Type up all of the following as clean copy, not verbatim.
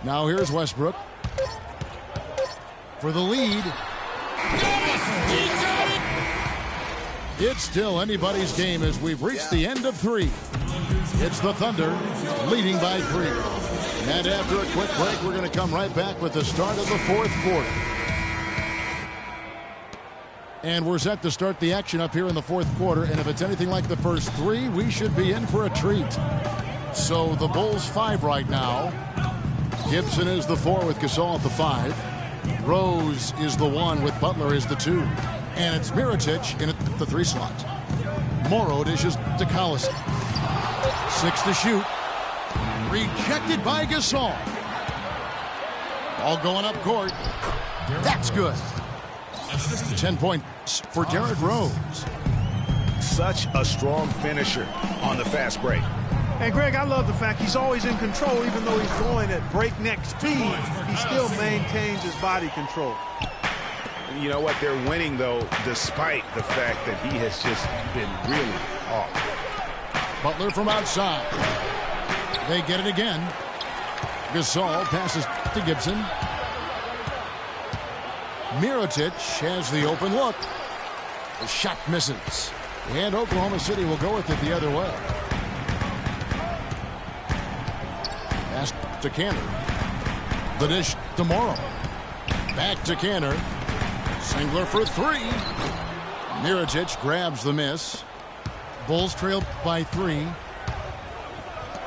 Now here's Westbrook for the lead. It's still anybody's game as we've reached the end of 3. It's the Thunder leading by 3. And after a quick break, we're going to come right back with the start of the 4th quarter. And we're set to start the action up here in the 4th quarter. And if it's anything like the first 3, we should be in for a treat. So the Bulls 5 right now. Gibson is the 4 with Gasol at the 5. Rose is the 1 with Butler as the 2. And it's Mirotic in at the 3 slot. Morrow dishes to Collison. 6 to shoot. Rejected by Gasol. Ball going up court. That's good. 10 points for Derrick Rose. Such a strong finisher on the fast break. And Greg, I love the fact he's always in control. Even though he's going at breakneck speed, he still maintains his body control. You know what? They're winning, though, despite the fact that he has just been really off. Butler from outside. They get it again. Gasol passes to Gibson. Mirotic has the open look. The shot misses. And Oklahoma City will go with it the other way. Pass to Canner. The dish to Morrow. Back to Canner. Singler for 3. Mirotic grabs the miss. Bulls trail by 3.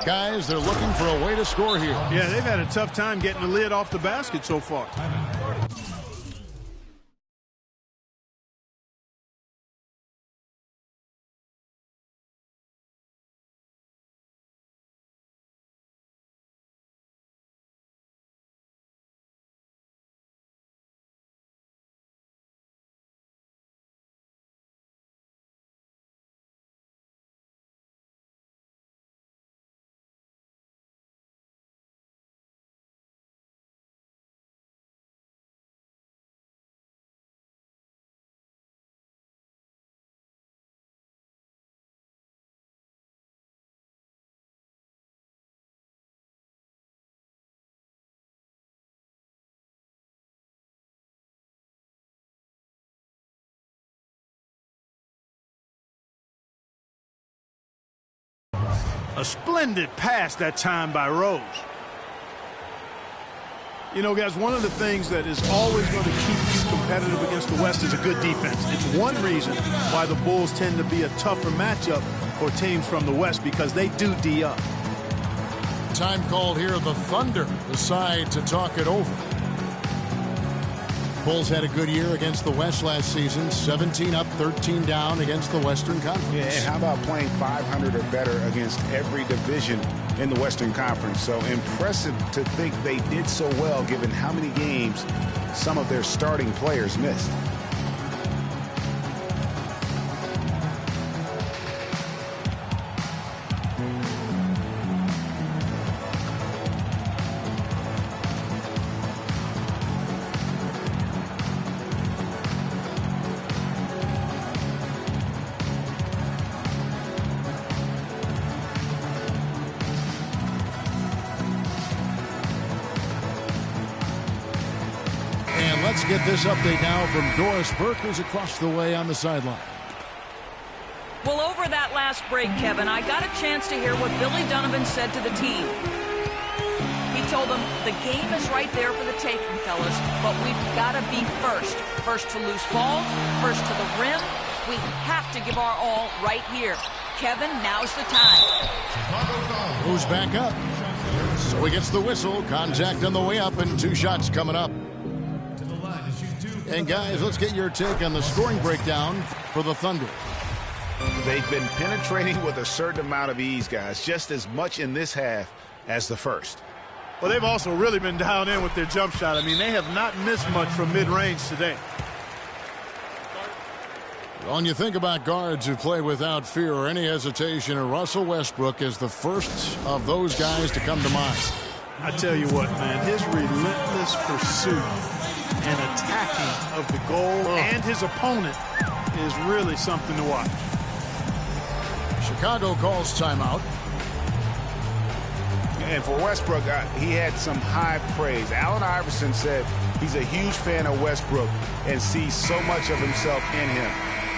Guys, they're looking for a way to score here. Yeah, they've had a tough time getting the lid off the basket so far. A splendid pass that time by Rose. You know, guys, one of the things that is always going to keep you competitive against the West is a good defense. It's one reason why the Bulls tend to be a tougher matchup for teams from the West, because they do D up. Time called here. The Thunder decide to talk it over. Bulls had a good year against the West last season. 17 up, 13 down against the Western Conference. Yeah, and how about playing 500 or better against every division in the Western Conference? So impressive to think they did so well given how many games some of their starting players missed. Let's get this update now from Doris Burke, who's across the way on the sideline. Well, over that last break, Kevin, I got a chance to hear what Billy Donovan said to the team. He told them the game is right there for the taking, fellas, but we've got to be first. First to loose balls, first to the rim. We have to give our all right here. Kevin, now's the time. Who's back up? So he gets the whistle. Contact on the way up, and 2 shots coming up. And guys, let's get your take on the scoring breakdown for the Thunder. They've been penetrating with a certain amount of ease, guys, just as much in this half as the first. Well, they've also really been down in with their jump shot. I mean, they have not missed much from mid-range today. When you think about guards who play without fear or any hesitation, Russell Westbrook is the first of those guys to come to mind. I tell you what, man, his relentless pursuit and attacking of the goal and his opponent is really something to watch. Chicago calls timeout. And for Westbrook, he had some high praise. Allen Iverson said he's a huge fan of Westbrook and sees so much of himself in him,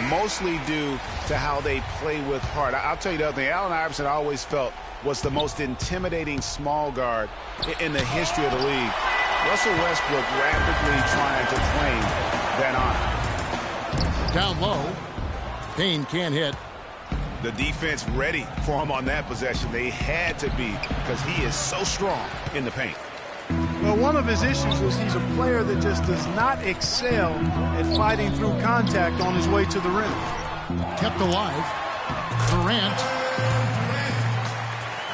mostly due to how they play with heart. I'll tell you the other thing. Allen Iverson always felt was the most intimidating small guard in the history of the league. Russell Westbrook rapidly trying to claim that honor. Down low. Payne can't hit. The defense ready for him on that possession. They had to be, because he is so strong in the paint. Well, one of his issues is he's a player that just does not excel at fighting through contact on his way to the rim. Kept alive. Durant.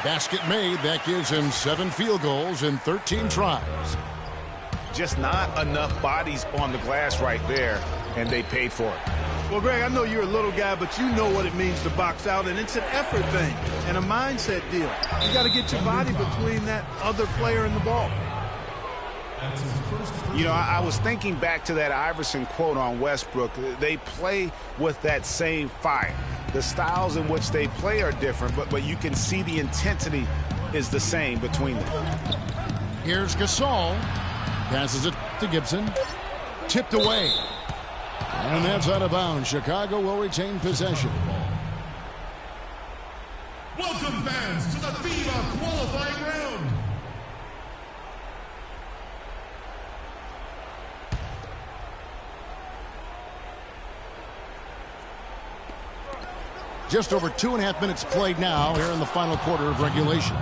Basket made. That gives him 7 field goals in 13 tries. Just not enough bodies on the glass right there, and they paid for it. Well, Greg, I know you're a little guy, but you know what it means to box out, and it's an effort thing and a mindset deal. You got to get your body between that other player and the ball. You know, I was thinking back to that Iverson quote on Westbrook. They play with that same fire. The styles in which they play are different, but you can see the intensity is the same between them. Here's Gasol. Passes it to Gibson. Tipped away. And that's out of bounds. Chicago will retain possession. Welcome, fans, to the FIBA qualifying round. Just over 2.5 minutes played now here in the final quarter of regulation.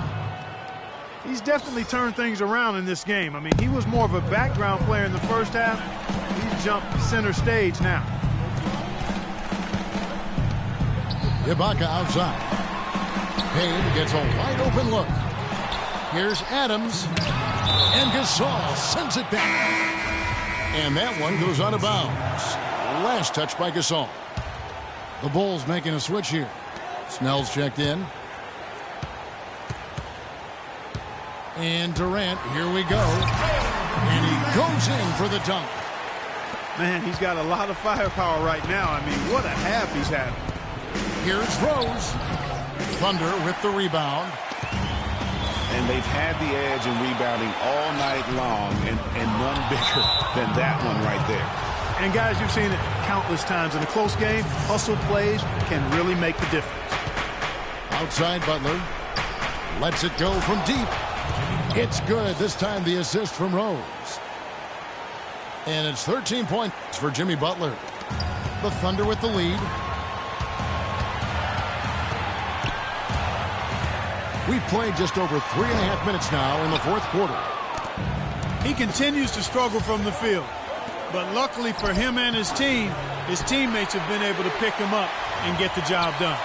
He's definitely turned things around in this game. I mean, he was more of a background player in the first half. He's jumped center stage now. Ibaka outside. Payne gets a wide open look. Here's Adams. And Gasol sends it back. And that one goes out of bounds. Last touch by Gasol. The Bulls making a switch here. Snell's checked in. And Durant, here we go. And he goes in for the dunk. Man, he's got a lot of firepower right now. I mean, what a half he's had. Here's Rose. Thunder with the rebound. And they've had the edge in rebounding all night long, and none bigger than that one right there. And guys, you've seen it countless times. In a close game, hustle plays can really make the difference. Outside Butler. Lets it go from deep. It's good. This time the assist from Rose. And it's 13 points for Jimmy Butler. The Thunder with the lead. We've played just over 3.5 minutes now in the fourth quarter. He continues to struggle from the field. But luckily for him and his team, his teammates have been able to pick him up and get the job done.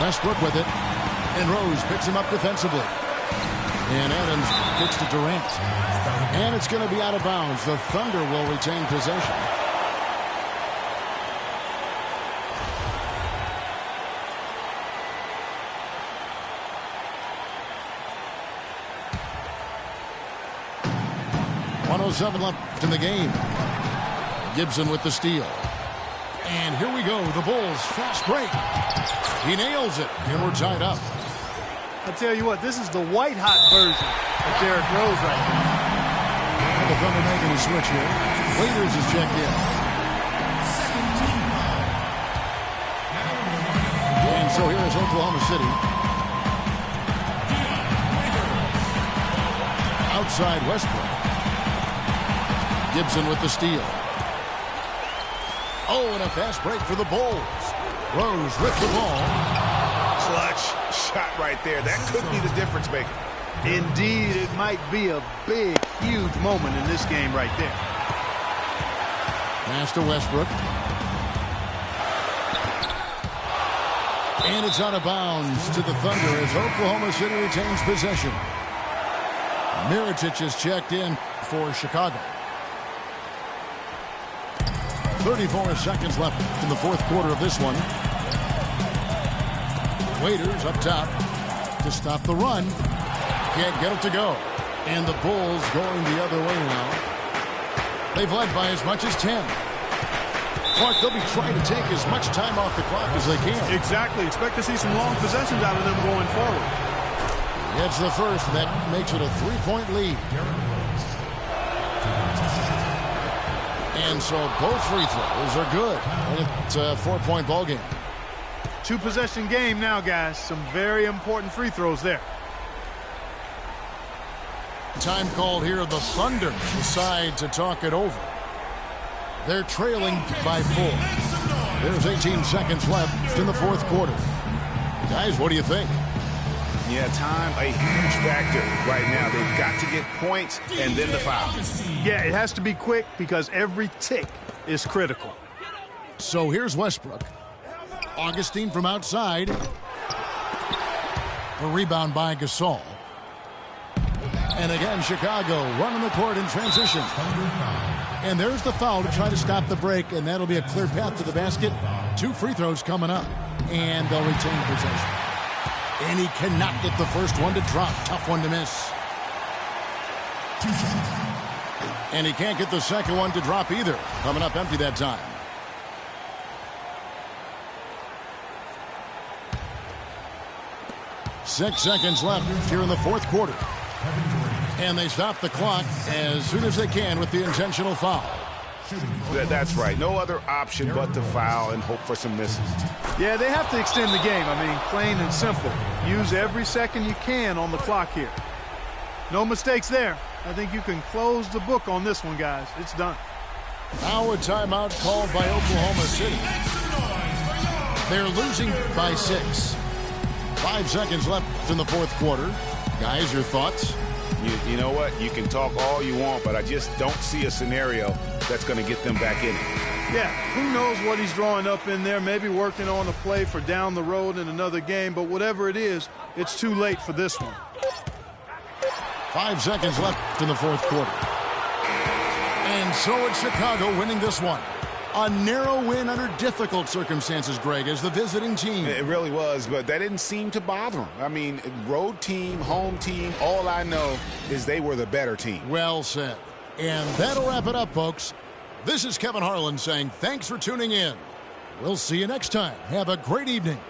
Westbrook with it. And Rose picks him up defensively. And Adams kicks to Durant. And it's going to be out of bounds. The Thunder will retain possession. .107 left in the game. Gibson with the steal. And here we go. The Bulls fast break. He nails it. And we're tied up. I tell you what, this is the white-hot version of Derrick Rose right now. And the Thunder making a switch here. Waiters is checked in. And so here is Oklahoma City. Outside Westbrook. Gibson with the steal. Oh, and a fast break for the Bulls. Rose with the ball. Clutch shot right there. That could be the difference maker. Indeed, it might be a big, huge moment in this game right there. Pass to Westbrook. And it's out of bounds to the Thunder as Oklahoma City retains possession. Mirotic is checked in for Chicago. 34 seconds left in the fourth quarter of this one. Waiters up top to stop the run. Can't get it to go. And the Bulls going the other way now. They've led by as much as 10. Clark, they'll be trying to take as much time off the clock as they can. Exactly. Expect to see some long possessions out of them going forward. Gets the first. That makes it a 3-point lead. And so both free throws are good. And it's a 4-point ball game. 2-possession game now, guys. Some very important free throws there. Time called here. The Thunder decide to talk it over. They're trailing by 4. There's 18 seconds left in the fourth quarter. Guys, what do you think? Yeah, time a huge factor right now. They've got to get points and then the foul. Yeah, it has to be quick because every tick is critical. So here's Westbrook. Augustine from outside. A rebound by Gasol. And again, Chicago running the court in transition. And there's the foul to try to stop the break, and that'll be a clear path to the basket. 2 free throws coming up, and they'll retain possession. And he cannot get the first one to drop. Tough one to miss. And he can't get the second one to drop either. Coming up empty that time. Six seconds left here in the fourth quarter. And they stop the clock as soon as they can with the intentional foul. That's right. No other option but to foul and hope for some misses. Yeah, they have to extend the game. I mean, plain and simple. Use every second you can on the clock here. No mistakes there. I think you can close the book on this one, guys. It's done. Now a timeout called by Oklahoma City. They're losing by 6. 5 seconds left in the fourth quarter. Guys, your thoughts? You know what? You can talk all you want, but I just don't see a scenario that's going to get them back in it. Yeah, who knows what he's drawing up in there, maybe working on a play for down the road in another game, but whatever it is, it's too late for this one. 5 seconds left in the fourth quarter. And so it's Chicago winning this one. A narrow win under difficult circumstances, Greg, as the visiting team. It really was, but that didn't seem to bother them. I mean, road team, home team, all I know is they were the better team. Well said. And that'll wrap it up, folks. This is Kevin Harlan saying thanks for tuning in. We'll see you next time. Have a great evening.